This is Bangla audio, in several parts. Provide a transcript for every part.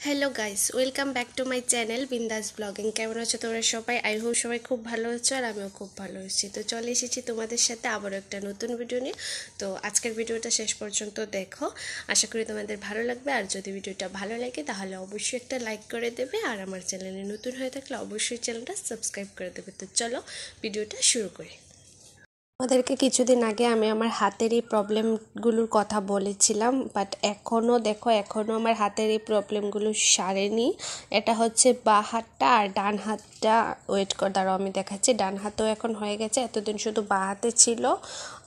Hello guys, welcome back to my channel বিন্দাস ব্লগিং। কেমন আছো তোমরা সবাই? আই হোপ সবাই খুব ভালো আছো আর আমিও খুব ভালো আছি। তো চলে এসেছি তোমাদের সাথে আবারও একটা নতুন ভিডিও নিয়ে। তো আজকের ভিডিওটা শেষ পর্যন্ত দেখো, আশা করি তোমাদের ভালো লাগবে। আর যদি ভিডিওটা ভালো লাগে তাহলে অবশ্যই একটা লাইক করে দেবে, আর আমার চ্যানেলে নতুন হয়ে থাকলে অবশ্যই চ্যানেলটা সাবস্ক্রাইব করে দেবে। তো চলো ভিডিওটা শুরু করি। আমাদেরকে কিছুদিন আগে আমি আমার হাতের এই প্রবলেমগুলোর কথা বলেছিলাম, বাট এখনও আমার হাতের এই প্রবলেমগুলো সারেনি। এটা হচ্ছে বাঁ হাতটা, আর ডান হাতটা ওয়েট কর দাঁড়াও আমি দেখাচ্ছি। ডান হাতও এখন হয়ে গেছে, এতদিন শুধু বাঁ হাতে ছিল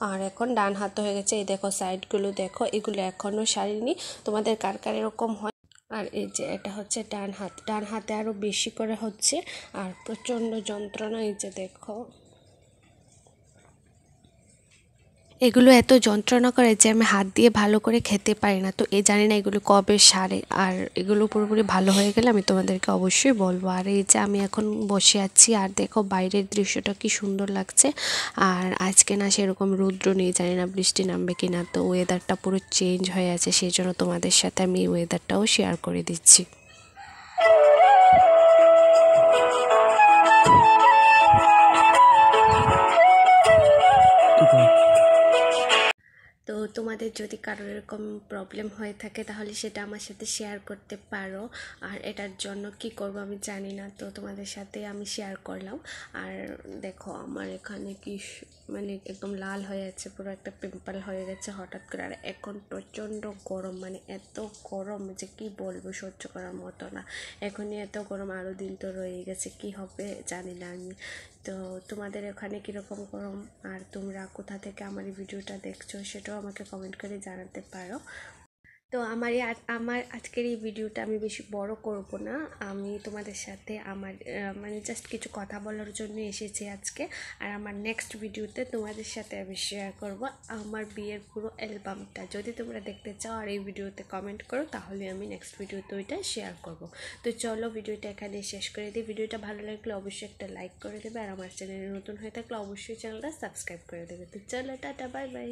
আর এখন ডান হাত হয়ে গেছে। এই দেখো সাইডগুলো দেখো, এগুলো এখনও সারেনি। তোমাদের কার কার এরকম হয়? আর এই যে এটা হচ্ছে ডান হাতে আরও বেশি করে হচ্ছে, আর প্রচণ্ড যন্ত্রণা। এই যে দেখো, এগুলো এত যন্ত্রণা করে যে আমি হাত দিয়ে ভালো করে খেতে পারি না। তো জানি না এগুলো কবে সারে, আর এগুলো পুরোপুরি ভালো হয়ে গেলে আমি তোমাদেরকে অবশ্যই বলবো। আর এই যে আমি এখন বসে আছি, আর দেখো বাইরের দৃশ্যটা কি সুন্দর লাগছে। আর আজকে না সেরকম রৌদ্র নেই, জানি না বৃষ্টি নামবে কি না। তো ওয়েদারটা পুরো চেঞ্জ হয়ে আছে, সেই জন্য তোমাদের সাথে আমি ওয়েদারটাও শেয়ার করে দিচ্ছি। তো তোমাদের যদি কারোর এরকম প্রবলেম হয়ে থাকে তাহলে সেটা আমার সাথে শেয়ার করতে পারো। আর এটার জন্য কি করব আমি জানি না, তো তোমাদের সাথে আমি শেয়ার করলাম। আর দেখো আমার এখানে কি মানে একদম লাল হয়ে যাচ্ছে, পুরো একটা পিম্পল হয়ে গেছে হঠাৎ করে। আর এখন প্রচণ্ড গরম, মানে এত গরম যে কি বলবো, সহ্য করার মতো না। এখনই এত গরম, আরও দিন তো রয়ে গেছে, কি হবে জানি না আমি। তো তোমাদের ওখানে কীরকম গরম, আর তোমরা কোথা থেকে আমার এই ভিডিওটা দেখছো সেটাও আমাকে কমেন্ট করে জানাতে পারো। তো আমার আজকের এই ভিডিওটা আমি বেশি বড় করব না। আমি তোমাদের সাথে আমার মানে জাস্ট কিছু কথা বলার জন্য এসেছি আজকে। আর আমার নেক্সট ভিডিওতে তোমাদের সাথে আমি শেয়ার করব আমার বিয়ের পুরো অ্যালবামটা। যদি তোমরা দেখতে চাও আর এই ভিডিওতে কমেন্ট করো, তাহলে আমি নেক্সট ভিডিওতে ওইটা শেয়ার করব। তো চলো ভিডিওটা এখানে শেষ করে দিই। ভিডিওটা ভালো লাগলে অবশ্যই একটা লাইক করে দেবে, আর আমার চ্যানেলে নতুন হয়ে থাকলে অবশ্যই চ্যানেলটা সাবস্ক্রাইব করে দেবে। তো চলো, টাটা, বাই বাই।